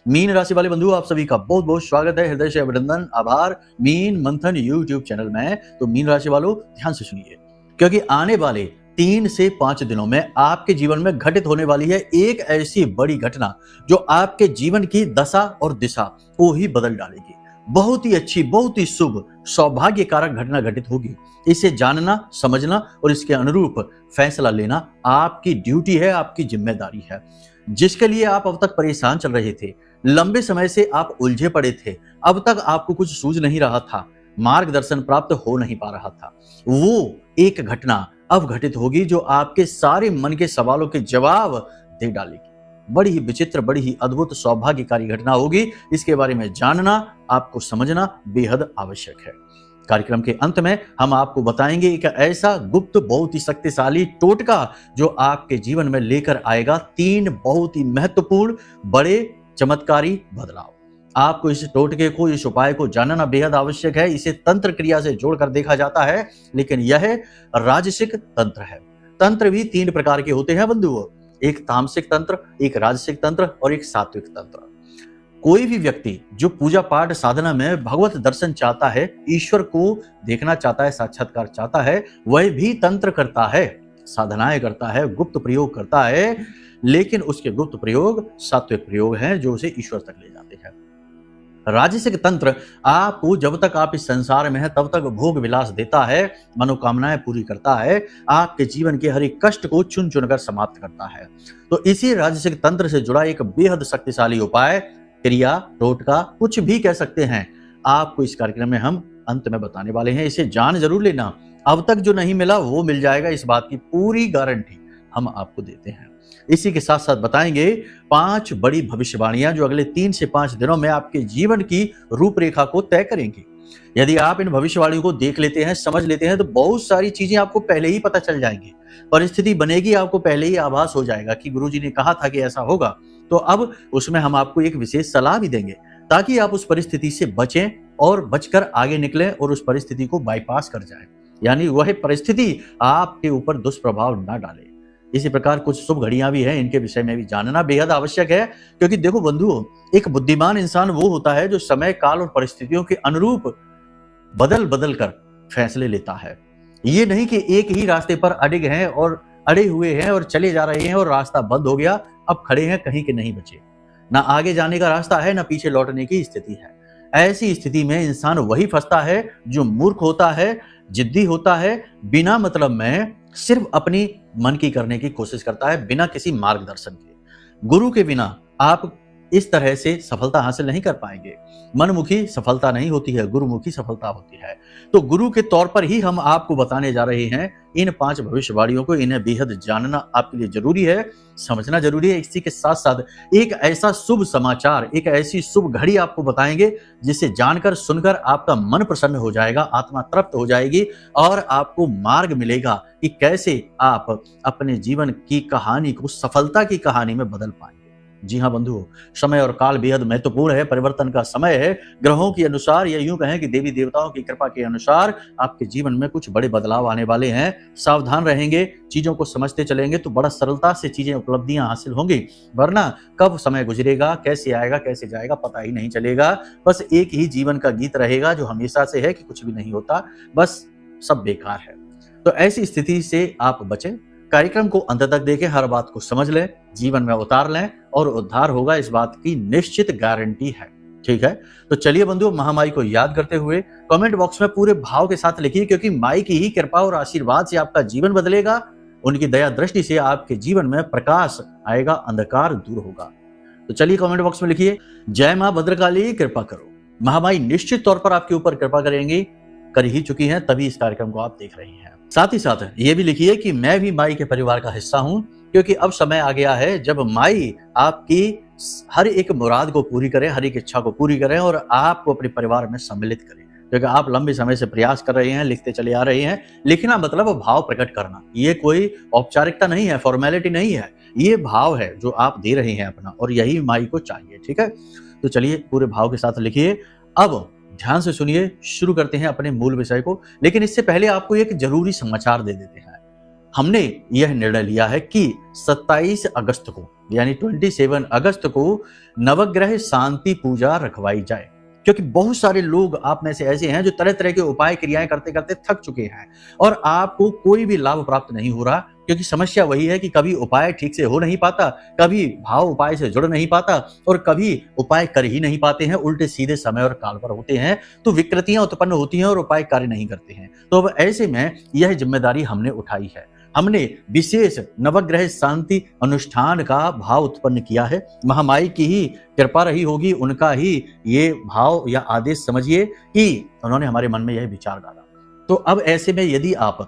Mean राशि वाले बंधु, आप सभी का बहुत बहुत स्वागत है। हृदय से अभिनंदन, आभार मीन मंथन यूट्यूब चैनल में। तो मीन राशि वालों, ध्यान से सुनिए, क्योंकि आने वाले 3 से 5 दिनों में आपके जीवन में घटित होने वाली है एक ऐसी बड़ी घटना जो आपके जीवन की दशा और दिशा को ही बदल डालेगी। बहुत ही अच्छी, बहुत ही शुभ, सौभाग्य कारक घटना घटित होगी। इसे जानना, समझना और इसके अनुरूप फैसला लेना आपकी ड्यूटी है, आपकी जिम्मेदारी है। जिसके लिए आप अब तक परेशान चल रहे थे, लंबे समय से आप उलझे पड़े थे, अब तक आपको कुछ सूझ नहीं रहा था, मार्गदर्शन प्राप्त हो नहीं पा रहा था, वो एक घटना अब घटित होगी जो आपके सारे मन के सवालों के जवाब दे डालेगी। बड़ी ही विचित्र, बड़ी ही अद्भुत, सौभाग्यकारी घटना होगी। इसके बारे में जानना, आपको समझना बेहद आवश्यक है। कार्यक्रम के अंत में हम आपको बताएंगे एक ऐसा गुप्त, बहुत ही शक्तिशाली टोटका जो आपके जीवन में लेकर आएगा 3 बहुत ही महत्वपूर्ण, बड़े, चमत्कारी बदलाव। आपको इस टोटके को, इस उपाय को जानना बेहद आवश्यक है। इसे तंत्र क्रिया से जोड़कर देखा जाता है, लेकिन यह राजसिक तंत्र है। तंत्र भी 3 प्रकार के होते हैं बंधुओं, एक तामसिक तंत्र, एक राजसिक तंत्र और एक सात्विक तंत्र। कोई भी व्यक्ति जो पूजा पाठ साधना में भगवत दर्शन चाहता है, ईश्वर को देखना चाहता है, साक्षात्कार चाहता है, वह भी तंत्र करता है, साधनाएं करता है, गुप्त प्रयोग करता है, लेकिन उसके गुप्त प्रयोग सात्विक प्रयोग हैं जो उसे ईश्वर तक ले जाते हैं। राजसिक तंत्र आपको जब तक आप इस संसार में हैं तब तक भोग विलास देता है, मनोकामनाएं पूरी करता है, आपके जीवन के हर एक कष्ट को चुन चुनकर समाप्त करता है। तो इसी राजसिक तंत्र से जुड़ा एक बेहद शक्तिशाली उपाय, क्रिया, टोटका, कुछ भी कह सकते हैं, आपको इस कार्यक्रम में हम अंत में बताने वाले हैं। इसे जान जरूर लेना, अब तक जो नहीं मिला वो मिल जाएगा, इस बात की पूरी गारंटी हम आपको देते हैं। इसी के साथ साथ बताएंगे 5 बड़ी भविष्यवाणियां जो अगले 3 से 5 दिनों में आपके जीवन की रूपरेखा को तय करेंगी। यदि आप इन भविष्यवाणियों को देख लेते हैं, समझ लेते हैं, तो बहुत सारी चीजें आपको पहले ही पता चल जाएंगी। परिस्थिति बनेगी, आपको पहले ही आभास हो जाएगा कि गुरुजी ने कहा था कि ऐसा होगा। तो अब उसमें हम आपको एक विशेष सलाह भी देंगे ताकि आप उस परिस्थिति से बचें और बचकर आगे निकलें और उस परिस्थिति को बाईपास कर जाएं, यानी वह परिस्थिति आपके ऊपर दुष्प्रभाव ना डाले। इसी प्रकार कुछ शुभ घड़ियां भी हैं, इनके विषय में भी जानना बेहद आवश्यक है। क्योंकि देखो बंधुओं, एक बुद्धिमान इंसान वो होता है जो समय, काल और परिस्थितियों के अनुरूप बदल बदल कर फैसले लेता है। ये नहीं कि एक ही रास्ते पर अड़े हैं और अड़े हुए हैं और चले जा रहे हैं और रास्ता बंद हो गया, अब खड़े हैं, कहीं के नहीं बचे, ना आगे जाने का रास्ता है, ना पीछे लौटने की स्थिति है। ऐसी स्थिति में इंसान वही फंसता है जो मूर्ख होता है, जिद्दी होता है, बिना मतलब में सिर्फ अपनी मन की करने की कोशिश करता है, बिना किसी मार्गदर्शन के। गुरु के बिना आप इस तरह से सफलता हासिल नहीं कर पाएंगे। मनमुखी सफलता नहीं होती है, गुरुमुखी सफलता होती है। तो गुरु के तौर पर ही हम आपको बताने जा रहे हैं इन 5 भविष्यवाणियों को। इन्हें बेहद जानना आपके लिए जरूरी है, समझना जरूरी है। इसी के साथ साथ एक ऐसा शुभ समाचार, एक ऐसी शुभ घड़ी आपको बताएंगे जिसे जानकर, सुनकर आपका मन प्रसन्न हो जाएगा, आत्मा तृप्त हो जाएगी और आपको मार्ग मिलेगा कि कैसे आप अपने जीवन की कहानी को सफलता की कहानी में बदल पाएंगे। जी हाँ बंधुओं, समय और काल बेहद महत्वपूर्ण है, परिवर्तन का समय है। ग्रहों के अनुसार या यूं कहें कि देवी देवताओं की कृपा के अनुसार आपके जीवन में कुछ बड़े बदलाव आने वाले हैं। सावधान रहेंगे, चीजों को समझते चलेंगे तो बड़ा सरलता से चीजें, उपलब्धियां हासिल होंगी। वरना कब समय गुजरेगा, कैसे आएगा, कैसे जाएगा, पता ही नहीं चलेगा। बस एक ही जीवन का गीत रहेगा जो हमेशा से है कि कुछ भी नहीं होता, बस सब बेकार है। तो ऐसी स्थिति से आप बचें। कार्यक्रम को अंत तक देखें, हर बात को समझ लें, जीवन में उतार लें और उद्धार होगा, इस बात की निश्चित गारंटी है। ठीक है, तो चलिए बंधुओं, महामाई को याद करते हुए कमेंट बॉक्स में पूरे भाव के साथ लिखिए, क्योंकि माई की ही कृपा और आशीर्वाद से आपका जीवन बदलेगा। उनकी दया दृष्टि से आपके जीवन में प्रकाश आएगा, अंधकार दूर होगा। तो चलिए कमेंट बॉक्स में लिखिए, जय मां भद्रकाली, कृपा करो। महामाई निश्चित तौर पर आपके ऊपर कृपा करेंगी, कर ही चुकी हैं, तभी इस कार्यक्रम को आप देख रही हैं। साथ ही साथ ये भी लिखिए कि मैं भी माई के परिवार का हिस्सा हूं, क्योंकि अब समय आ गया है जब माई आपकी हर एक मुराद को पूरी करें, हर एक इच्छा को पूरी करें और आपको अपने परिवार में सम्मिलित करें। क्योंकि आप लंबे समय से प्रयास कर रहे हैं, लिखते चले आ रहे हैं। लिखना मतलब भाव प्रकट करना, ये कोई औपचारिकता नहीं है, फॉर्मेलिटी नहीं है, ये भाव है जो आप दे रहे हैं अपना, और यही माई को चाहिए। ठीक है, तो चलिए पूरे भाव के साथ लिखिए। अब ध्यान से सुनिए, शुरू करते हैं अपने मूल विषय को। लेकिन इससे पहले आपको एक जरूरी समाचार दे देते हैं। हमने यह निर्णय लिया है कि 27 अगस्त को यानी 27 अगस्त को नवग्रह शांति पूजा रखवाई जाए, क्योंकि बहुत सारे लोग आप में से ऐसे हैं जो तरह तरह के उपाय क्रियाएं करते करते थक चुके हैं और आपको कोई भी लाभ प्राप्त नहीं हो रहा, क्योंकि समस्या वही है कि कभी उपाय ठीक से हो नहीं पाता, कभी भाव उपाय से जुड़ नहीं पाता और कभी उपाय कर ही नहीं पाते हैं, उल्टे सीधे समय और काल पर होते हैं, तो विकृतियां उत्पन्न होती हैं और उपाय कार्य नहीं करते हैं। तो अब ऐसे में यह जिम्मेदारी हमने उठाई है। हमने विशेष नवग्रह शांति अनुष्ठान का भाव उत्पन्न किया है। महामाई की ही कृपा रही होगी, उनका ही ये भाव या आदेश समझिए कि उन्होंने हमारे मन में यह विचार डाला। तो अब ऐसे में यदि आप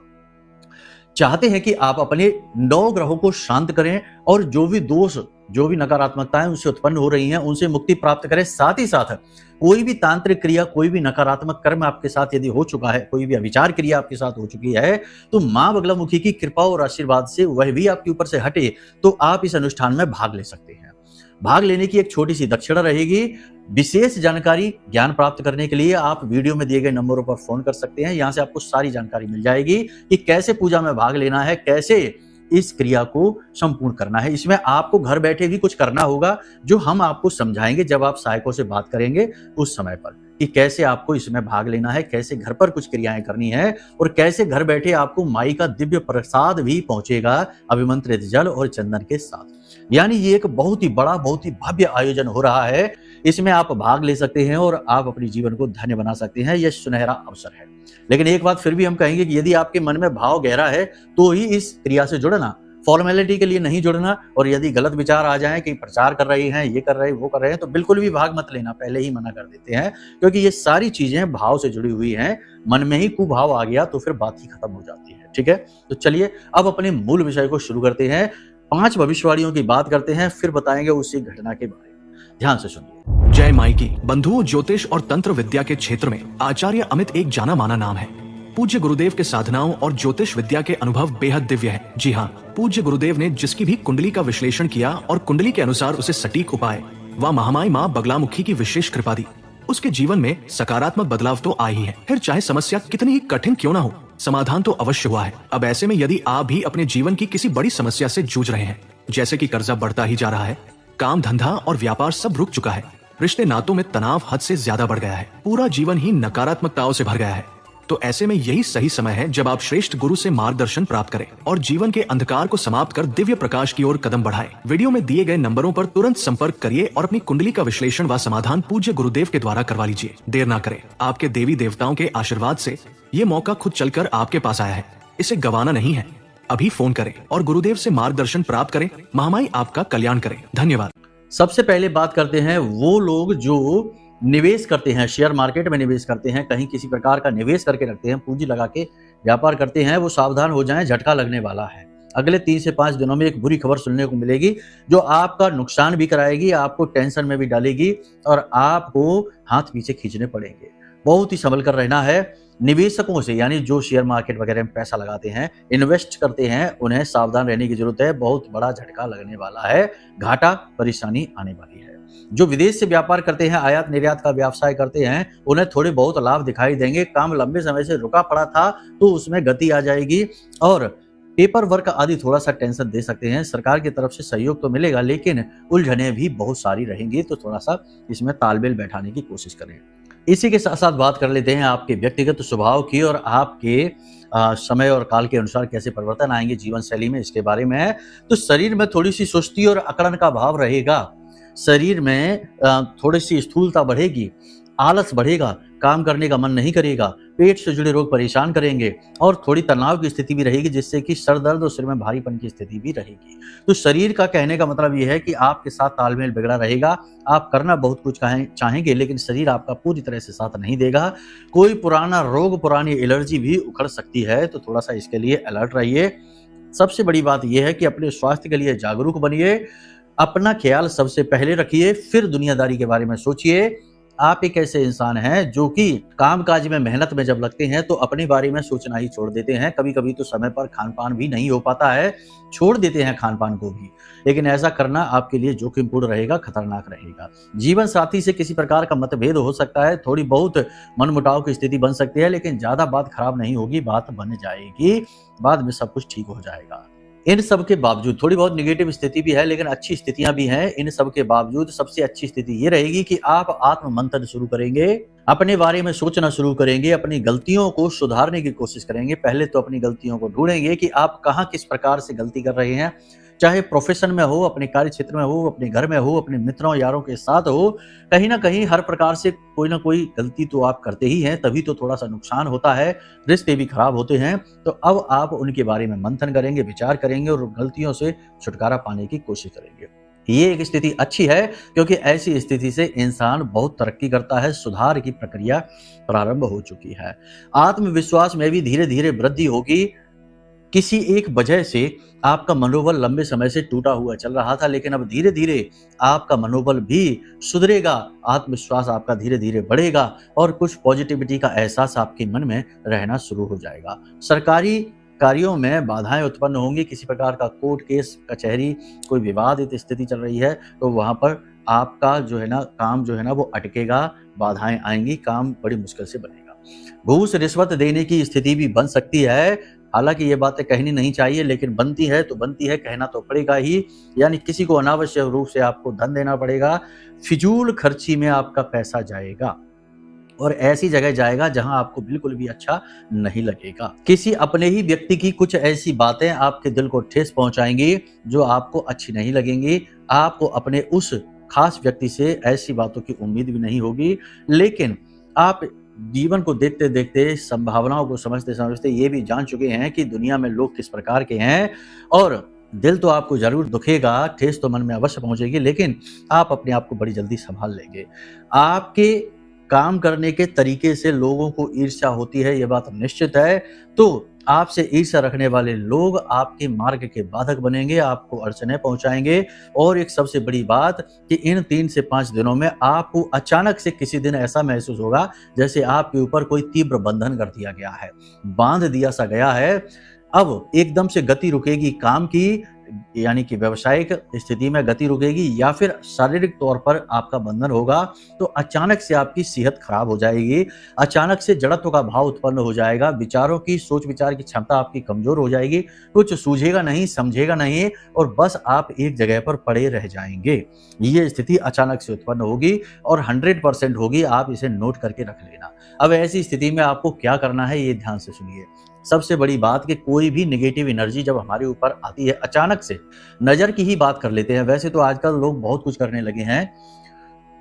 चाहते हैं कि आप अपने 9 ग्रहों को शांत करें और जो भी दोष, जो भी नकारात्मकताएं उनसे उत्पन्न हो रही हैं, उनसे मुक्ति प्राप्त करें, साथ ही साथ कोई भी तांत्रिक क्रिया, कोई भी नकारात्मक कर्म आपके साथ यदि हो चुका है, कोई भी अविचार क्रिया आपके साथ हो चुकी है, तो मां बगलामुखी की कृपा और आशीर्वाद से वह भी आपके ऊपर से हटे, तो आप इस अनुष्ठान में भाग ले सकते हैं। भाग लेने की एक छोटी सी दक्षिणा रहेगी। विशेष जानकारी ज्ञान प्राप्त करने के लिए आप वीडियो में दिए गए नंबरों पर फोन कर सकते हैं। यहां से आपको सारी जानकारी मिल जाएगी कि कैसे पूजा में भाग लेना है, कैसे इस क्रिया को संपूर्ण करना है। इसमें आपको घर बैठे भी कुछ करना होगा, जो हम आपको समझाएंगे जब आप सहायकों से बात करेंगे उस समय पर, कि कैसे आपको इसमें भाग लेना है, कैसे घर पर कुछ क्रियाएं करनी है और कैसे घर बैठे आपको माई का दिव्य प्रसाद भी पहुंचेगा अभिमंत्रित जल और चंदन के साथ। यानी ये एक बहुत ही बड़ा, बहुत ही भव्य आयोजन हो रहा है। इसमें आप भाग ले सकते हैं और आप अपने जीवन को धन्य बना सकते हैं। यह सुनहरा अवसर है। लेकिन एक बात फिर भी हम कहेंगे कि यदि आपके मन में भाव गहरा है तो ही इस क्रिया से जुड़ना, फॉर्मेलिटी के लिए नहीं जुड़ना। और यदि गलत विचार आ जाएं कि प्रचार कर रहे हैं, ये कर रहे हैं, वो कर रहे हैं, तो बिल्कुल भी भाग मत लेना, पहले ही मना कर देते हैं, क्योंकि ये सारी चीजें भाव से जुड़ी हुई हैं। मन में ही कुभाव आ गया तो फिर बात ही खत्म हो जाती है। ठीक है, तो चलिए अब अपने मूल विषय को शुरू करते हैं। 5 भविष्यवाणियों की बात करते हैं, फिर बताएंगे उसी घटना के बारे में। ध्यान से सुनिए। जय माई की। बंधुओं, ज्योतिष और तंत्र विद्या के क्षेत्र में आचार्य अमित एक जाना माना नाम है। पूज्य गुरुदेव के साधनाओं और ज्योतिष विद्या के अनुभव बेहद दिव्य है। जी हाँ, पूज्य गुरुदेव ने जिसकी भी कुंडली का विश्लेषण किया और कुंडली के अनुसार उसे सटीक उपाय व महामाई माँ बगलामुखी की विशेष कृपा दी, उसके जीवन में सकारात्मक बदलाव तो आए ही है। फिर चाहे समस्या कितनी ही कठिन क्यों ना हो, समाधान तो अवश्य हुआ है। अब ऐसे में यदि आप भी अपने जीवन की किसी बड़ी समस्या से जूझ रहे हैं, जैसे कि कर्जा बढ़ता ही जा रहा है, काम धंधा और व्यापार सब रुक चुका है, रिश्ते नातों में तनाव हद से ज्यादा बढ़ गया है, पूरा जीवन ही नकारात्मकताओं से भर गया है, तो ऐसे में यही सही समय है जब आप श्रेष्ठ गुरु से मार्गदर्शन प्राप्त करें और जीवन के अंधकार को समाप्त कर दिव्य प्रकाश की ओर कदम बढ़ाएं। वीडियो में दिए गए नंबरों पर तुरंत संपर्क करिए और अपनी कुंडली का विश्लेषण व समाधान पूज्य गुरुदेव के द्वारा करवा लीजिए। देर ना करें, आपके देवी देवताओं के आशीर्वाद से ये मौका खुद चलकर आपके पास आया है, इसे गंवाना नहीं है। अभी फोन करें और गुरुदेव से मार्गदर्शन प्राप्त करें। महामाई आपका कल्याण करें। धन्यवाद। सबसे पहले बात करते हैं वो लोग जो निवेश करते हैं, शेयर मार्केट में निवेश करते हैं, कहीं किसी प्रकार का निवेश करके रखते हैं, पूंजी लगा के व्यापार करते हैं, वो सावधान हो जाएं, झटका लगने वाला है। अगले 3 से 5 दिनों में एक बुरी खबर सुनने को मिलेगी जो आपका नुकसान भी कराएगी, आपको टेंशन में भी डालेगी और आपको हाथ पीछे खींचने पड़ेंगे। बहुत ही संभल कर रहना है। निवेशकों से, यानी जो शेयर मार्केट वगैरह में पैसा लगाते हैं, इन्वेस्ट करते हैं, उन्हें सावधान रहने की जरूरत है। बहुत बड़ा झटका लगने वाला है, घाटा परेशानी आने वाली है। जो विदेश से व्यापार करते हैं, आयात निर्यात का व्यवसाय करते हैं, उन्हें थोड़े बहुत लाभ दिखाई देंगे। काम लंबे समय से रुका पड़ा था तो उसमें गति आ जाएगी और पेपर वर्क आदि थोड़ा सा टेंशन दे सकते हैं। सरकार की तरफ से सहयोग तो मिलेगा, लेकिन उलझने भी बहुत सारी रहेंगी, तो थोड़ा सा इसमें तालमेल बैठाने की कोशिश करें। इसी के साथ साथ बात कर लेते हैं आपके व्यक्तिगत स्वभाव की और आपके समय और काल के अनुसार कैसे परिवर्तन आएंगे जीवन शैली में, इसके बारे में है। तो शरीर में थोड़ी सी सुस्ती और अकड़न का भाव रहेगा, शरीर में थोड़ी सी स्थूलता बढ़ेगी, आलस बढ़ेगा, काम करने का मन नहीं करेगा, पेट से जुड़े रोग परेशान करेंगे और थोड़ी तनाव की स्थिति भी रहेगी, जिससे कि सर दर्द और सिर में भारीपन की स्थिति भी रहेगी। तो शरीर का कहने का मतलब यह है कि आपके साथ तालमेल बिगड़ा रहेगा। आप करना बहुत कुछ चाहेंगे, लेकिन शरीर आपका पूरी तरह से साथ नहीं देगा। कोई पुराना रोग, पुरानी एलर्जी भी उखड़ सकती है, तो थोड़ा सा इसके लिए अलर्ट रहिए। सबसे बड़ी बात यह है कि अपने स्वास्थ्य के लिए जागरूक बनिए, अपना ख्याल सबसे पहले रखिए, फिर दुनियादारी के बारे में सोचिए। आप एक ऐसे इंसान हैं जो कि कामकाज में मेहनत में जब लगते हैं तो अपने बारे में सोचना ही छोड़ देते हैं। कभी-कभी तो समय पर खान-पान भी नहीं हो पाता है, छोड़ देते हैं खान-पान को भी। लेकिन ऐसा करना आपके लिए जोखिमपूर्ण रहेगा, खतरनाक रहेगा। जीवन साथी से किसी प्रकार का मतभेद हो सकता है, थोड़ी बहुत मनमुटाव की स्थिति बन सकती है, लेकिन ज़्यादा बात खराब नहीं होगी, बात बन जाएगी, बाद में सब कुछ ठीक हो जाएगा। इन सब के बावजूद थोड़ी बहुत नेगेटिव स्थिति भी है, लेकिन अच्छी स्थितियां भी हैं। इन सब के बावजूद सबसे अच्छी स्थिति ये रहेगी कि आप आत्म मंथन शुरू करेंगे, अपने बारे में सोचना शुरू करेंगे, अपनी गलतियों को सुधारने की कोशिश करेंगे। पहले तो अपनी गलतियों को ढूंढेंगे कि आप कहाँ किस प्रकार से गलती कर रहे हैं, चाहे प्रोफेशन में हो, अपने कार्य क्षेत्र में हो, अपने घर में हो, अपने मित्रों यारों के साथ हो, कहीं ना कहीं हर प्रकार से कोई ना कोई गलती तो आप करते ही हैं, तभी तो थोड़ा सा नुकसान होता है, रिश्ते भी खराब होते हैं। तो अब आप उनके बारे में मंथन करेंगे, विचार करेंगे और गलतियों से छुटकारा पाने की कोशिश करेंगे। ये एक स्थिति अच्छी है, क्योंकि ऐसी स्थिति से इंसान बहुत तरक्की करता है, सुधार की प्रक्रिया प्रारंभ हो चुकी है। आत्मविश्वास में भी धीरे धीरे वृद्धि होगी। किसी एक वजह से आपका मनोबल लंबे समय से टूटा हुआ चल रहा था, लेकिन अब धीरे धीरे आपका मनोबल भी सुधरेगा, आत्मविश्वास आपका धीरे धीरे बढ़ेगा और कुछ पॉजिटिविटी का एहसास आपके मन में रहना शुरू हो जाएगा। सरकारी कार्यों में बाधाएं उत्पन्न होंगी, किसी प्रकार का कोर्ट केस कचहरी कोई विवादित स्थिति चल रही है तो वहां पर आपका जो है ना काम जो है ना वो अटकेगा, बाधाएं आएंगी, काम बड़ी मुश्किल से बनेगा। घूस रिश्वत देने की स्थिति भी बन सकती है। हालांकि ये बातें कहनी नहीं चाहिए, लेकिन बनती है तो बनती है, कहना तो पड़ेगा ही। यानी किसी को अनावश्यक रूप से आपको धन देना पड़ेगा, फिजूल खर्ची में आपका पैसा जाएगा और ऐसी जगह जाएगा जहां आपको बिल्कुल भी अच्छा नहीं लगेगा। किसी अपने ही व्यक्ति की कुछ ऐसी बातें आपके दिल को ठेस पहुंचाएंगी जो आपको अच्छी नहीं लगेंगी। आपको अपने उस खास व्यक्ति से ऐसी बातों की उम्मीद भी नहीं होगी, लेकिन आप जीवन को देखते देखते, संभावनाओं को समझते समझते ये भी जान चुके हैं कि दुनिया में लोग किस प्रकार के हैं और दिल तो आपको जरूर दुखेगा, ठेस तो मन में अवश्य पहुंचेगी, लेकिन आप अपने आप को बड़ी जल्दी संभाल लेंगे। आपके काम करने के तरीके से लोगों को ईर्ष्या होती है, ये बात निश्चित है। तो आपसे ईर्ष्या रखने वाले लोग आपके मार्ग के बाधक बनेंगे, आपको अड़चने पहुंचाएंगे। और एक सबसे बड़ी बात कि इन 3 से 5 दिनों में आपको अचानक से किसी दिन ऐसा महसूस होगा जैसे आपके ऊपर कोई तीव्र बंधन कर दिया गया है, बांध दिया सा गया है। अब एकदम से गति रुकेगी काम की, यानी कि व्यावसायिक स्थिति में गति रुकेगी, या फिर शारीरिक तौर पर आपका बंधन होगा। तो अचानक से आपकी सेहत खराब हो जाएगी, अचानक से जड़त्व का भाव उत्पन्न हो जाएगा, विचारों की सोच विचार की क्षमता आपकी कमजोर हो जाएगी, कुछ सूझेगा नहीं, समझेगा नहीं और बस आप एक जगह पर पड़े रह जाएंगे। ये स्थिति अचानक से उत्पन्न होगी और 100% होगी, आप इसे नोट करके रख लेना। अब ऐसी स्थिति में आपको क्या करना है ये ध्यान से सुनिए। सबसे बड़ी बात कि कोई भी नेगेटिव एनर्जी जब हमारे ऊपर आती है अचानक से, नजर की ही बात कर लेते हैं। वैसे तो आजकल लोग बहुत कुछ करने लगे हैं,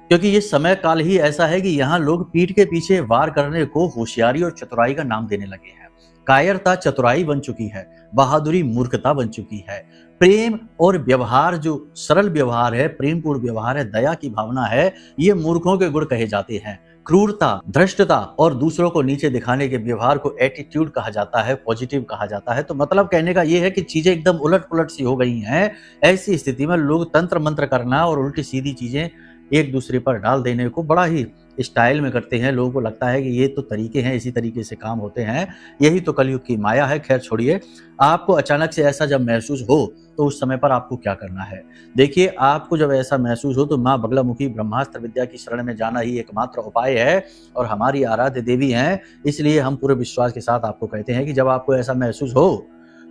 क्योंकि ये समय काल ही ऐसा है कि यहाँ लोग पीठ के पीछे वार करने को होशियारी और चतुराई का नाम देने लगे हैं। कायरता चतुराई बन चुकी है, बहादुरी मूर्खता बन चुकी है। प्रेम और व्यवहार जो सरल व्यवहार है, प्रेमपूर्ण व्यवहार है, दया की भावना है, ये मूर्खों के गुण कहे जाते हैं। क्रूरता, धृष्टता और दूसरों को नीचे दिखाने के व्यवहार को एटीट्यूड कहा जाता है, पॉजिटिव कहा जाता है। तो मतलब कहने का ये है कि चीजें एकदम उलट पुलट सी हो गई हैं। ऐसी स्थिति में लोग तंत्र मंत्र करना और उल्टी सीधी चीजें एक दूसरे पर डाल देने को बड़ा ही स्टाइल में करते हैं। लोगों को लगता है कि ये तो तरीके हैं, इसी तरीके से काम होते हैं, यही तो कलयुग की माया है। खैर छोड़िए, आपको अचानक से ऐसा जब महसूस हो तो उस समय पर आपको क्या करना है। देखिए, आपको जब ऐसा महसूस हो तो माँ बगलामुखी ब्रह्मास्त्र विद्या की शरण में जाना ही एकमात्र उपाय है और हमारी आराध्य देवी हैं। इसलिए हम पूरे विश्वास के साथ आपको कहते हैं कि जब आपको ऐसा महसूस हो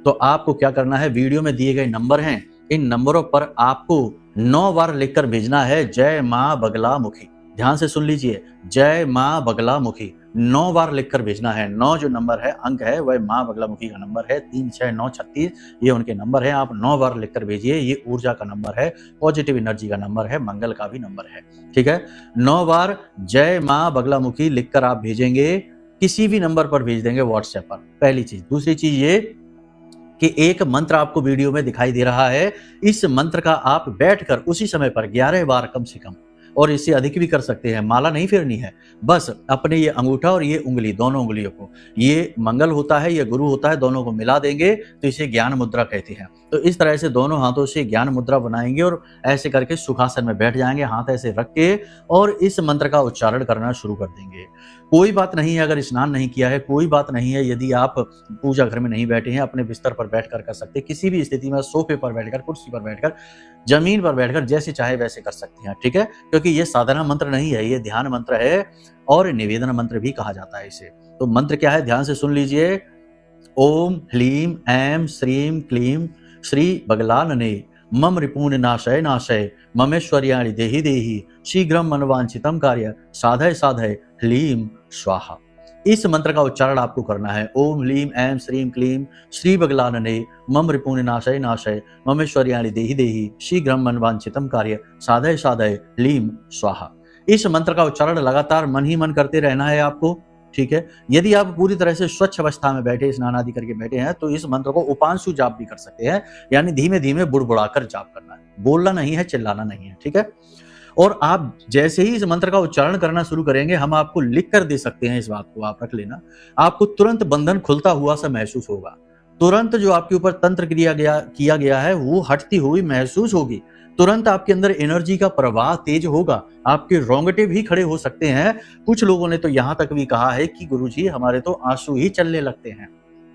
तो आपको क्या करना है। वीडियो में दिए गए नंबर हैं, इन नंबरों पर आपको 9 बार लिखकर भेजना है जय माँ बगलामुखी। ध्यान से सुन लीजिए, जय माँ बगलामुखी 9 बार लिखकर भेजना है। 9 जो नंबर है, अंक है, वह माँ बगलामुखी का नंबर है। 369636 ये उनके नंबर है। आप 9 बार लिखकर भेजिए। ये ऊर्जा का नंबर है, पॉजिटिव एनर्जी का नंबर है, मंगल का भी नंबर है। ठीक है, 9 बार जय माँ बगलामुखी लिखकर आप भेजेंगे, किसी भी नंबर पर भेज देंगे व्हाट्सएप पर। पहली चीज। दूसरी चीज ये कि एक मंत्र आपको वीडियो में दिखाई दे रहा है, इस मंत्र का आप बैठकर उसी समय पर 11 बार कम से कम और इससे अधिक भी कर सकते हैं। माला नहीं फेरनी है, बस अपने ये अंगूठा और ये उंगली, दोनों उंगलियों को, ये मंगल होता है, ये गुरु होता है, दोनों को मिला देंगे तो इसे ज्ञान मुद्रा कहते हैं। तो इस तरह से दोनों हाथों से ज्ञान मुद्रा बनाएंगे और ऐसे करके सुखासन में बैठ जाएंगे, हाथ ऐसे रख के, और इस मंत्र का उच्चारण करना शुरू कर देंगे। कोई बात नहीं है अगर स्नान नहीं किया है, कोई बात नहीं है यदि आप पूजा घर में नहीं बैठे हैं, अपने बिस्तर पर बैठकर कर सकते हैं, किसी भी स्थिति में, सोफे पर बैठकर, कुर्सी पर बैठकर, जमीन पर बैठकर, जैसे चाहे वैसे कर सकते हैं, ठीक है। क्योंकि ये साधना मंत्र नहीं है, ये ध्यान मंत्र है और निवेदन मंत्र भी कहा जाता है इसे। तो मंत्र क्या है, ध्यान से सुन लीजिए। ओम ह्लीम ऐं श्रीं क्लीं श्री बगलानने मम रिपून नाशय नाशय ममेश्वर्याणि देहि देहि शीघ्रम मनवांछितम कार्य साधय साधय ह्लीं स्वाहा। इस मंत्र का उच्चारण आपको करना है। ओम ह्लीं ऐं श्रीं क्लीं श्री बगलानने मम रिपून नाशय नाशय ममेश्वर्याणि देहि देहि शीघ्रम मनवांछितम कार्य साधय साधय ह्लीं स्वाहा। इस मंत्र का उच्चारण लगातार मन ही मन करते रहना है आपको, ठीक है। यदि आप पूरी तरह से स्वच्छ अवस्था में बैठे, स्नान आदि करके बैठे हैं, तो इस मंत्र को उपांशु जाप भी कर सकते हैं, यानी धीमे धीमे बुड़बुड़ाकर जाप करना है, बोलना नहीं है, चिल्लाना नहीं है, ठीक है। और आप जैसे ही इस मंत्र का उच्चारण करना शुरू करेंगे, हम आपको लिख कर दे सकते हैं, इस बात को आप रख लेना, आपको तुरंत बंधन खुलता हुआ सा महसूस होगा। तुरंत जो आपके ऊपर तंत्र किया गया है वो हटती हुई महसूस होगी। तुरंत आपके अंदर एनर्जी का प्रवाह तेज होगा, आपके रोंगटे भी खड़े हो सकते हैं। कुछ लोगों ने तो यहां तक भी कहा है कि गुरुजी हमारे तो आंसू ही चलने लगते हैं।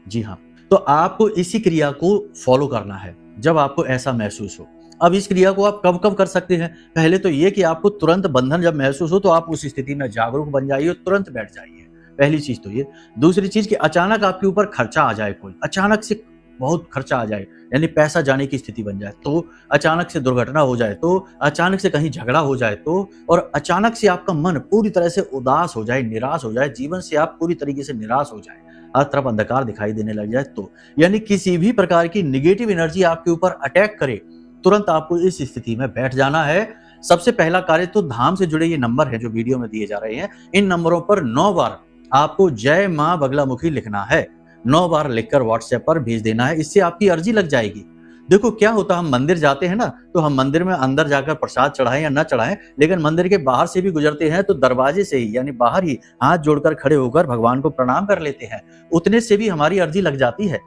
जी हाँ, तो आपको इसी क्रिया को फॉलो करना है जब आपको ऐसा महसूस हो। अब इस क्रिया को आप कब कब कर सकते हैं? पहले तो ये कि आपको तुरंत बंधन जब महसूस हो तो आप उस स्थिति में जागरूक बन जाइए और तुरंत बैठ जाइए, पहली चीज तो ये। दूसरी चीज कि अचानक आपके ऊपर खर्चा आ जाए, कोई अचानक से बहुत खर्चा आ जाए, यानी पैसा जाने की स्थिति बन जाए, तो अचानक से दुर्घटना हो जाए, तो अचानक से कहीं झगड़ा हो जाए, तो और अचानक से आपका मन पूरी तरह से उदास हो जाए, निराश हो जाए, जीवन से आप पूरी तरीके से निराश हो जाए, हर तरफ अंधकार दिखाई देने लग जाए, तो यानी किसी भी प्रकार की निगेटिव एनर्जी आपके ऊपर अटैक करे, तुरंत आपको इस स्थिति में बैठ जाना है। सबसे पहला कार्य तो धाम से जुड़े ये नंबर है जो वीडियो में दिए जा रहे हैं, इन नंबरों पर 9 बार आपको जय मां बगलामुखी लिखना है। 9 बार लिखकर व्हाट्सएप पर भेज देना है, इससे आपकी अर्जी लग जाएगी। देखो क्या होता, हम मंदिर जाते हैं ना, तो हम मंदिर में अंदर जाकर प्रसाद चढ़ाएं या न चढ़ाएं, लेकिन मंदिर के बाहर से भी गुजरते हैं तो दरवाजे से ही, यानी बाहर ही हाथ जोड़कर खड़े होकर भगवान को प्रणाम कर लेते हैं, उतने से भी हमारी अर्जी लग जाती है।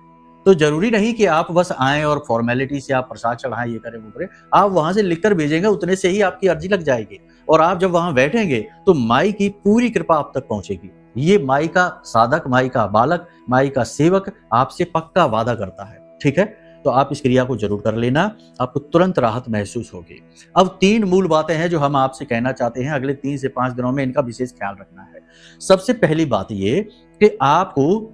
तो जरूरी नहीं कि आप बस आएं और फॉर्मेलिटी से आप प्रसाद चढ़ाएं, ये करें वो करें, आप वहां से लिखकर भेजेंगे, उतने से ही आपकी अर्जी लग जाएगी। और आप जब वहां बैठेंगे तो माई की पूरी कृपा आप तक पहुंचेगी। ये माई का साधक, माई का बालक, माई का सेवक आपसे पक्का वादा करता है, ठीक है। तो आप इस क्रिया को जरूर कर लेना, आपको तुरंत राहत महसूस होगी। अब 3 मूल बातें हैं जो हम आपसे कहना चाहते हैं, अगले 3 से 5 दिनों में इनका विशेष ख्याल रखना है। सबसे पहली बात ये कि आपको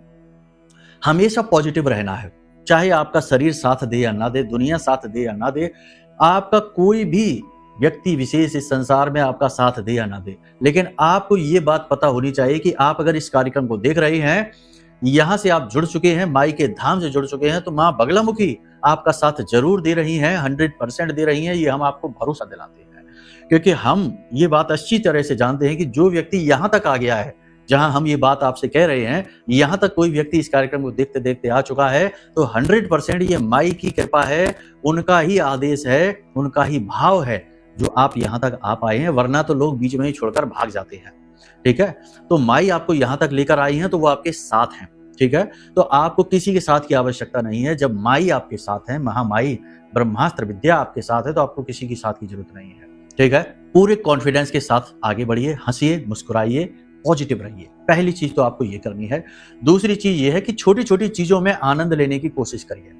हमेशा पॉजिटिव रहना है, चाहे आपका शरीर साथ दे या ना दे, दुनिया साथ दे या ना दे, आपका कोई भी व्यक्ति विशेष इस संसार में आपका साथ दे या ना दे, लेकिन आपको ये बात पता होनी चाहिए कि आप अगर इस कार्यक्रम को देख रहे हैं, यहां से आप जुड़ चुके हैं, माई के धाम से जुड़ चुके हैं, तो मां बगलामुखी आपका साथ जरूर दे रही हैं, 100% दे रही हैं, ये हम आपको भरोसा दिलाते हैं। क्योंकि हम ये बात अच्छी तरह से जानते हैं कि जो व्यक्ति यहां तक आ गया है, जहां हम ये बात आपसे कह रहे हैं, यहां तक कोई व्यक्ति इस कार्यक्रम को देखते देखते आ चुका है, तो 100% ये माई की कृपा है, उनका ही आदेश है, उनका ही भाव है जो आप यहां तक आ पाए हैं, वरना तो लोग बीच में ही छोड़कर भाग जाते हैं, ठीक है। तो माई आपको यहां तक लेकर आई है तो वो आपके साथ हैं, ठीक है। तो आपको किसी के साथ की आवश्यकता नहीं है। जब माई आपके साथ है, महामाई ब्रह्मास्त्र विद्या आपके साथ है, तो आपको किसी की साथ की जरूरत नहीं है, ठीक है। पूरे कॉन्फिडेंस के साथ आगे बढ़िए, हंसिए, मुस्कुराइए, पॉजिटिव रहिए। पहली चीज तो आपको ये करनी है। दूसरी चीज ये है कि छोटी छोटी चीजों में आनंद लेने की कोशिश करिए।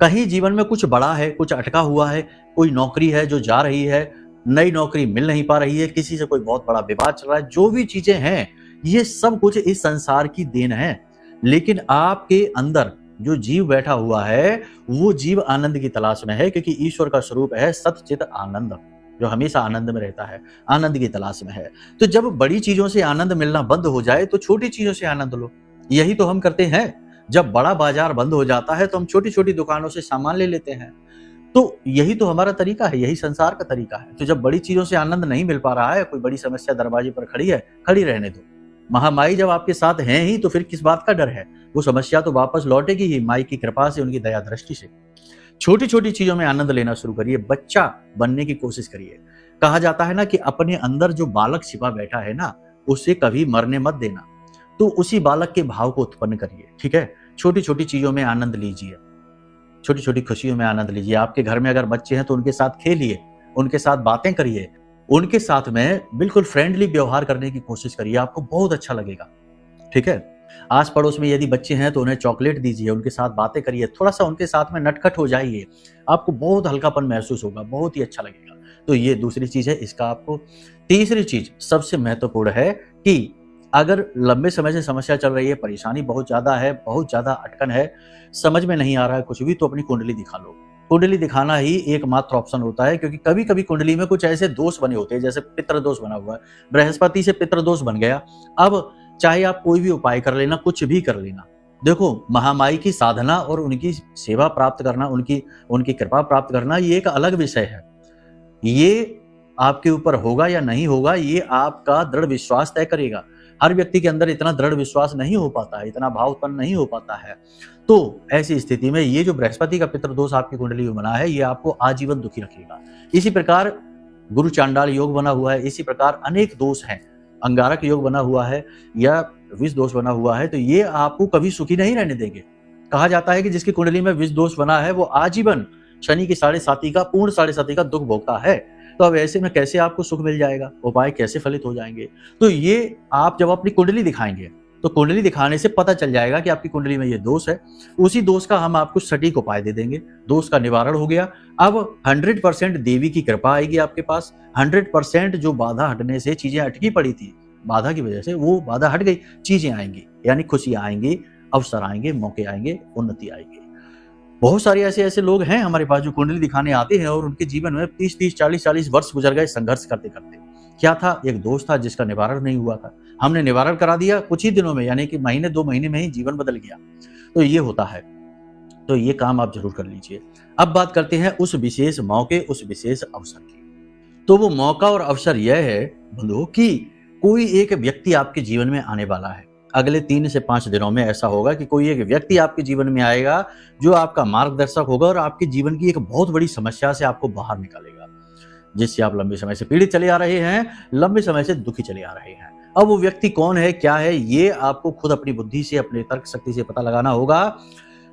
कहीं जीवन में कुछ बड़ा है, कुछ अटका हुआ है, कोई नौकरी है जो जा रही है, नई नौकरी मिल नहीं पा रही है, किसी से कोई बहुत बड़ा विवाद चल रहा है, जो भी चीजें हैं, ये सब कुछ इस संसार की देन है। लेकिन आपके अंदर जो जीव बैठा हुआ है, वो जीव आनंद की तलाश में है, क्योंकि ईश्वर का स्वरूप है सतचित आनंद, जो हमेशा आनंद में रहता है, आनंद की तलाश में है। तो जब बड़ी चीजों से आनंद मिलना बंद हो जाए तो छोटी चीजों से आनंद लो। यही तो हम करते हैं। जब बड़ा बाजार बंद हो जाता है तो हम छोटी छोटी दुकानों से सामान ले लेते हैं। तो यही तो हमारा तरीका है, यही संसार का तरीका है। तो जब बड़ी चीजों से आनंद नहीं मिल पा रहा है, कोई बड़ी समस्या दरवाजे पर खड़ी है, खड़ी रहने दो। महामाई जब आपके साथ हैं ही तो फिर किस बात का डर है? वो समस्या तो वापस लौटेगी ही, माई की कृपा से, उनकी दया दृष्टि से। छोटी छोटी चीजों में आनंद लेना शुरू करिए, बच्चा बनने की कोशिश करिए। कहा जाता है ना कि अपने अंदर जो बालक छिपा बैठा है ना, उसे कभी मरने मत देना। तो उसी बालक के भाव को उत्पन्न करिए, ठीक है? छोटी-छोटी चीज़ों में आनंद लीजिए, छोटी-छोटी खुशियों में आनंद लीजिए। आपके घर में अगर बच्चे हैं तो उनके साथ खेलिए, उनके साथ बातें करिए, उनके साथ में बिल्कुल फ्रेंडली व्यवहार करने की कोशिश करिए, आपको बहुत अच्छा लगेगा, ठीक है? आस-पड़ोस में यदि बच्चे हैं तो उन्हें चॉकलेट दीजिए, उनके साथ बातें करिए, थोड़ा-सा उनके साथ में नटखट हो जाइए, आपको बहुत हल्कापन महसूस होगा, बहुत ही अच्छा लगेगा। तो ये दूसरी चीज़ है, इसका आपको तीसरी चीज़ सबसे महत्वपूर्ण है कि अगर लंबे समय से समस्या चल रही है, परेशानी बहुत ज़्यादा है, बहुत ज़्यादा अटकन है, समझ में नहीं आ रहा है कुछ भी, तो अपनी कुंडली दिखा लो। कुंडली दिखाना ही एकमात्र ऑप्शन होता है, क्योंकि कभी-कभी कुंडली में कुछ ऐसे दोष बने होते हैं, जैसे पितृ दोष बना हुआ है, बृहस्पति से पितृ दोष बन गया। अब चाहे आप कोई भी उपाय कर लेना, कुछ भी कर लेना। देखो, महामाई की साधना और उनकी सेवा प्राप्त करना, उनकी उनकी कृपा प्राप्त करना, ये एक अलग विषय है। ये आपके ऊपर होगा या नहीं होगा, ये आपका दृढ़ विश्वास तय करेगा। हर व्यक्ति के अंदर इतना दृढ़ विश्वास नहीं हो पाता है, इतना भाव उत्पन्न नहीं हो पाता है। तो ऐसी स्थिति में ये जो बृहस्पति का पितृदोष आपकी कुंडली में बना है, ये आपको आजीवन दुखी रखेगा। इसी प्रकार गुरु चांडाल योग बना हुआ है, इसी प्रकार अनेक दोष हैं। अंगारक योग बना हुआ है या विष दोष बना हुआ है, तो ये आपको कभी सुखी नहीं रहने देंगे। कहा जाता है कि जिसकी कुंडली में विष दोष बना है, वो आजीवन शनि की साढ़े साती का, पूर्ण साढ़े साती का दुख भोगता है। तो अब ऐसे में कैसे आपको सुख मिल जाएगा? उपाय कैसे फलित हो जाएंगे? तो ये आप जब अपनी कुंडली दिखाएंगे, तो कुंडली दिखाने से पता चल जाएगा कि आपकी कुंडली में ये दोष है। उसी दोष का हम आपको सटीक उपाय दे देंगे, दोष का निवारण हो गया। अब 100% देवी की कृपा आएगी आपके पास, 100% जो बाधा हटने से चीजें अटकी पड़ी थी, बाधा की वजह से वो बाधा हट गई, चीजें आएंगी, यानी खुशियां आएंगी, अवसर आएंगे, मौके आएंगे, उन्नति आएगी। बहुत सारे ऐसे लोग हैं हमारे पास जो कुंडली दिखाने आते हैं और उनके जीवन में 30-30, 40-40 वर्ष गुजर गए संघर्ष करते करते। क्या था? एक दोष था जिसका निवारण नहीं हुआ था, हमने निवारण करा दिया कुछ ही दिनों में, यानी कि महीने 2 महीने में ही जीवन बदल गया। तो ये होता है, तो ये काम आप जरूर कर लीजिए। अब बात करते हैं उस विशेष मौके, उस विशेष अवसर की। तो वो मौका और अवसर यह है बंधुओं कि कोई एक व्यक्ति आपके जीवन में आने वाला है। अगले 3 से 5 दिनों में ऐसा होगा कि कोई एक व्यक्ति आपके जीवन में आएगा जो आपका मार्गदर्शक होगा और आपके जीवन की एक बहुत बड़ी समस्या से आपको बाहर निकालेगा, जिससे आप लंबे समय से पीड़ित चले आ रहे हैं, लंबे समय से दुखी चले आ रहे हैं। अब वो व्यक्ति कौन है, क्या है, ये आपको खुद अपनी बुद्धि से, अपने तर्क शक्ति से पता लगाना होगा।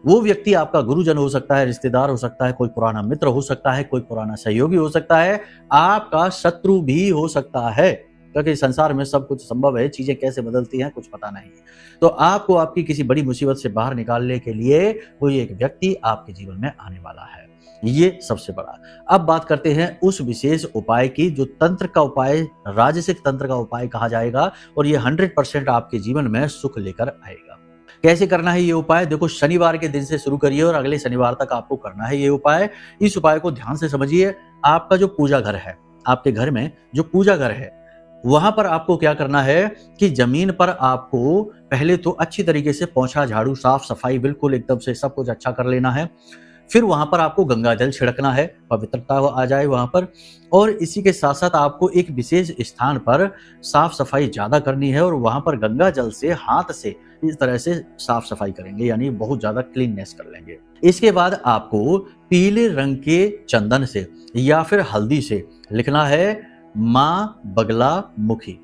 वो व्यक्ति आपका गुरुजन हो सकता है, रिश्तेदार हो सकता है, कोई पुराना मित्र हो सकता है, कोई पुराना सहयोगी हो सकता है, आपका शत्रु भी हो सकता है, क्योंकि संसार में सब कुछ संभव है, चीजें कैसे बदलती हैं कुछ पता नहीं। तो आपको आपकी किसी बड़ी मुसीबत से बाहर निकालने के लिए कोई एक व्यक्ति आपके जीवन में आने वाला है, ये सबसे बड़ा। अब बात करते हैं उस विशेष उपाय की, जो तंत्र का उपाय, राजसिक तंत्र का उपाय कहा जाएगा, और ये 100% आपके जीवन में सुख लेकर आएगा। कैसे करना है ये उपाय? देखो, शनिवार के दिन से शुरू करिए और अगले शनिवार तक आपको करना है ये उपाय। इस उपाय को ध्यान से समझिए। आपका जो पूजा घर है, आपके घर में जो पूजा घर है, वहां पर आपको क्या करना है कि जमीन पर आपको पहले तो अच्छी तरीके से पोंछा, झाड़ू, साफ सफाई बिल्कुल एकदम से सब कुछ अच्छा कर लेना है। फिर वहां पर आपको गंगा जल छिड़कना है, पवित्रता आ जाए वहां पर। और इसी के साथ साथ आपको एक विशेष स्थान पर साफ सफाई ज्यादा करनी है और वहां पर गंगा जल से, हाथ से इस तरह से साफ सफाई करेंगे, यानी बहुत ज्यादा क्लीननेस कर लेंगे। इसके बाद आपको पीले रंग के चंदन से या फिर हल्दी से लिखना है माँ बगला मुखी,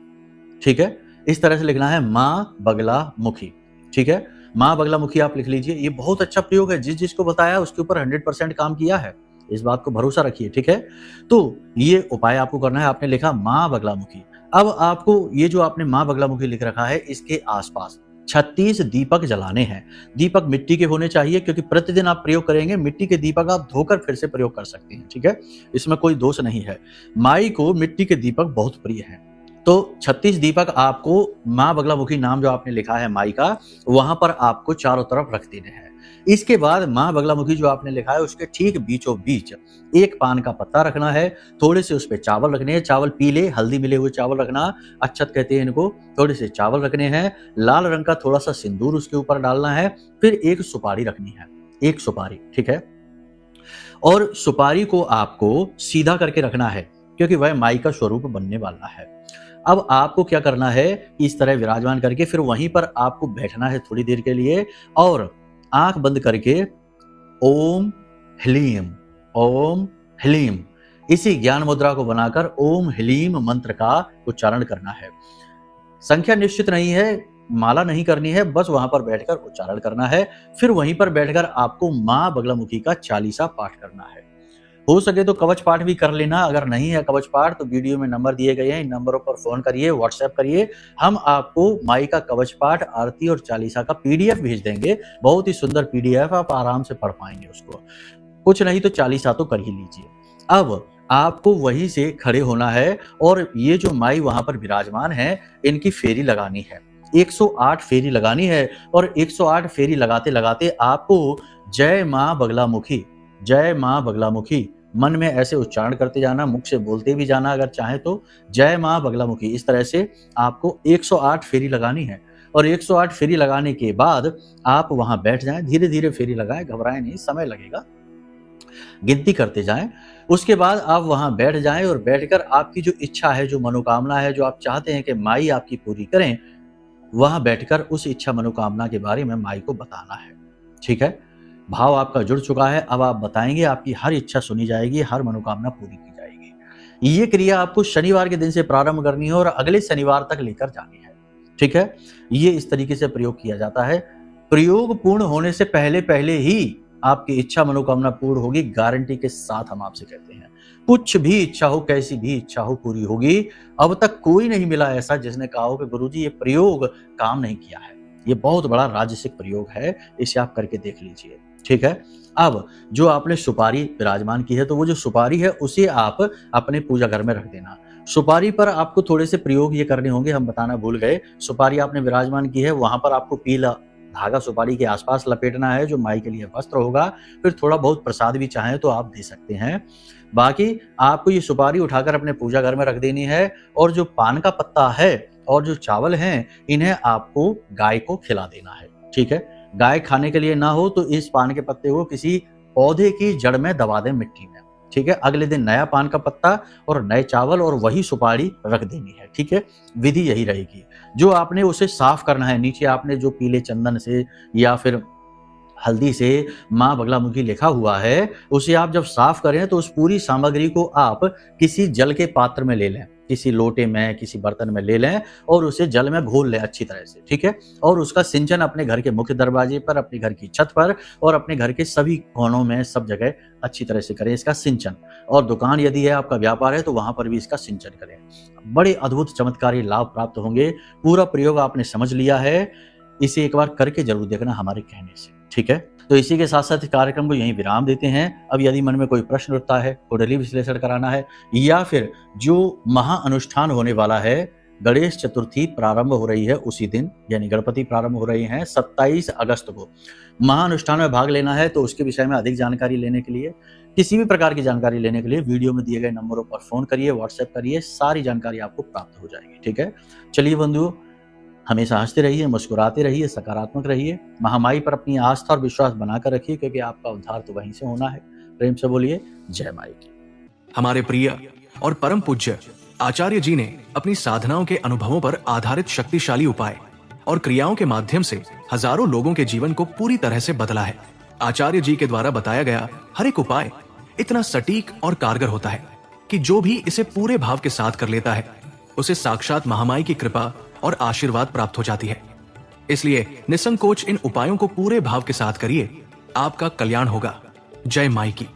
ठीक है? इस तरह से लिखना है माँ बगला मुखी, ठीक है? माँ बगला मुखी आप लिख लीजिए। ये बहुत अच्छा प्रयोग है, जिसको बताया उसके ऊपर 100% काम किया है, इस बात को भरोसा रखिए, ठीक है? तो ये उपाय आपको करना है। आपने लिखा माँ बगला मुखी। अब आपको ये जो आपने माँ बगला मुखी लिख रखा है, इसके आसपास 36 दीपक जलाने हैं। दीपक मिट्टी के होने चाहिए, क्योंकि प्रतिदिन आप प्रयोग करेंगे। मिट्टी के दीपक आप धोकर फिर से प्रयोग कर सकते हैं, ठीक है? इसमें कोई दोष नहीं है। माई को मिट्टी के दीपक बहुत प्रिय हैं, तो 36 दीपक आपको माँ बगलामुखी नाम जो आपने लिखा है माई का, वहां पर आपको चारों तरफ रख देने हैं। इसके बाद माँ बगलामुखी जो आपने लिखा है, उसके ठीक बीचों बीच एक पान का पत्ता रखना है। थोड़े से उस पे चावल रखने हैं, चावल पीले हल्दी मिले हुए चावल रखना, अक्षत कहते हैं इनको। थोड़े से चावल रखने हैं, लाल रंग का थोड़ा सा सिंदूर उसके ऊपर डालना है। फिर एक सुपारी रखनी है, एक सुपारी, ठीक है? और सुपारी को आपको सीधा करके रखना है, क्योंकि वह माई का स्वरूप बनने वाला है। अब आपको क्या करना है, इस तरह विराजमान करके फिर वहीं पर आपको बैठना है थोड़ी देर के लिए, और आंख बंद करके ओम ह्लीम इसी ज्ञान मुद्रा को बनाकर ओम ह्लीम मंत्र का उच्चारण करना है। संख्या निश्चित नहीं है, माला नहीं करनी है, बस वहां पर बैठकर उच्चारण करना है। फिर वहीं पर बैठकर आपको मां बगलामुखी का 40 पाठ करना है। हो सके तो कवच पाठ भी कर लेना। अगर नहीं है कवच पाठ तो वीडियो में नंबर दिए गए हैं, इन नंबरों पर फोन करिए, व्हाट्सएप करिए। हम आपको माई का कवच पाठ, आरती और 40 का पीडीएफ भेज देंगे। बहुत ही सुंदर पीडीएफ, आप आराम से पढ़ पाएंगे उसको। कुछ नहीं तो 40 तो कर ही लीजिए। अब आपको वहीं से खड़े होना है और ये जो माई वहां पर विराजमान है, इनकी फेरी लगानी है। 108 फेरी लगानी है और 108 फेरी लगाते लगाते आपको जय मां बगलामुखी, जय मां बगलामुखी मन में ऐसे उच्चारण करते जाना, मुख से बोलते भी जाना अगर चाहे तो, जय मां बगलामुखी। इस तरह से आपको 108 फेरी लगानी है और 108 फेरी लगाने के बाद आप वहां बैठ जाएं। धीरे धीरे फेरी लगाएं, घबराएं नहीं, समय लगेगा, गिनती करते जाएं। उसके बाद आप वहां बैठ जाएं और बैठकर आपकी जो इच्छा है, जो मनोकामना है, जो आप चाहते हैं कि माई आपकी पूरी करें, वहां बैठकर उस इच्छा मनोकामना के बारे में माई को बताना है। ठीक है, भाव आपका जुड़ चुका है। अब आप बताएंगे, आपकी हर इच्छा सुनी जाएगी, हर मनोकामना पूरी की जाएगी। ये क्रिया आपको शनिवार के दिन से प्रारंभ करनी है और अगले शनिवार तक लेकर जानी है। ठीक है, ये इस तरीके से प्रयोग किया जाता है। प्रयोग पूर्ण होने से पहले पहले ही आपकी इच्छा मनोकामना पूर्ण होगी, गारंटी के साथ हम आपसे कहते हैं। कुछ भी इच्छा हो, कैसी भी इच्छा हो, पूरी होगी। अब तक कोई नहीं मिला ऐसा जिसने कहा हो कि गुरुजी ये प्रयोग काम नहीं किया है। ये बहुत बड़ा राजसिक प्रयोग है, इसे आप करके देख लीजिए। ठीक है, अब जो आपने सुपारी विराजमान की है, तो वो जो सुपारी है उसे आप अपने पूजा घर में रख देना। सुपारी पर आपको थोड़े से प्रयोग ये करने होंगे, हम बताना भूल गए। सुपारी आपने विराजमान की है, वहां पर आपको पीला धागा सुपारी के आसपास लपेटना है, जो माई के लिए वस्त्र होगा। फिर थोड़ा बहुत प्रसाद भी चाहें तो आप दे सकते हैं। बाकी आपको ये सुपारी उठाकर अपने पूजा घर में रख देनी है और जो पान का पत्ता है और जो चावल हैं, इन्हें आपको गाय को खिला देना है। ठीक है, गाय खाने के लिए ना हो तो इस पान के पत्ते को किसी पौधे की जड़ में दबा दें, मिट्टी में। ठीक है, अगले दिन नया पान का पत्ता और नए चावल और वही सुपारी रख देनी है। ठीक है, विधि यही रहेगी। जो आपने उसे साफ करना है, नीचे आपने जो पीले चंदन से या फिर हल्दी से मां बगलामुखी लिखा हुआ है, उसे आप जब साफ करें तो उस पूरी सामग्री को आप किसी जल के पात्र में ले लें, किसी लोटे में, किसी बर्तन में ले लें और उसे जल में घोल लें अच्छी तरह से। ठीक है, और उसका सिंचन अपने घर के मुख्य दरवाजे पर, अपने घर की छत पर और अपने घर के सभी कोनों में, सब जगह अच्छी तरह से करें इसका सिंचन। और दुकान यदि है, आपका व्यापार है, तो वहां पर भी इसका सिंचन करें। बड़े अद्भुत चमत्कारी लाभ प्राप्त होंगे। पूरा प्रयोग आपने समझ लिया है, इसे एक बार करके जरूर देखना हमारे कहने से। ठीक है, तो इसी के साथ साथ कार्यक्रम को यहीं विराम देते हैं। अब यदि मन में कोई प्रश्न उठता है, कुंडली विश्लेषण कराना है, या फिर जो महा अनुष्ठान होने वाला है, गणेश चतुर्थी प्रारंभ हो रही है उसी दिन, यानी गणपति प्रारंभ हो रही हैं 27 अगस्त को, महाअनुष्ठान में भाग लेना है, तो उसके विषय में अधिक जानकारी लेने के लिए, किसी भी प्रकार की जानकारी लेने के लिए वीडियो में दिए गए नंबरों पर फोन करिए, व्हाट्सएप करिए, सारी जानकारी आपको प्राप्त हो जाएगी। ठीक है, चलिए बंधुओं, हमेशा हंसते रहिए, मुस्कुराते रहिए, सकारात्मक रहिए, महामाई पर अपनी आस्था और विश्वास बनाकर रखिए, क्योंकि आपका उद्धार तो वहीं से होना है। प्रेम से बोलिए जय माई की। हमारे प्रिय और परम पूज्य आचार्य जी ने अपनी साधनाओं के अनुभवों पर आधारित शक्तिशाली उपाय और क्रियाओं के माध्यम से हजारों लोगों के जीवन को पूरी तरह से बदला है। आचार्य जी के द्वारा बताया गया हर एक उपाय इतना सटीक और कारगर होता है कि जो भी इसे पूरे भाव के साथ कर लेता है, उसे साक्षात महामाई की कृपा और आशीर्वाद प्राप्त हो जाती है। इसलिए निसंकोच इन उपायों को पूरे भाव के साथ करिए, आपका कल्याण होगा। जय माई की।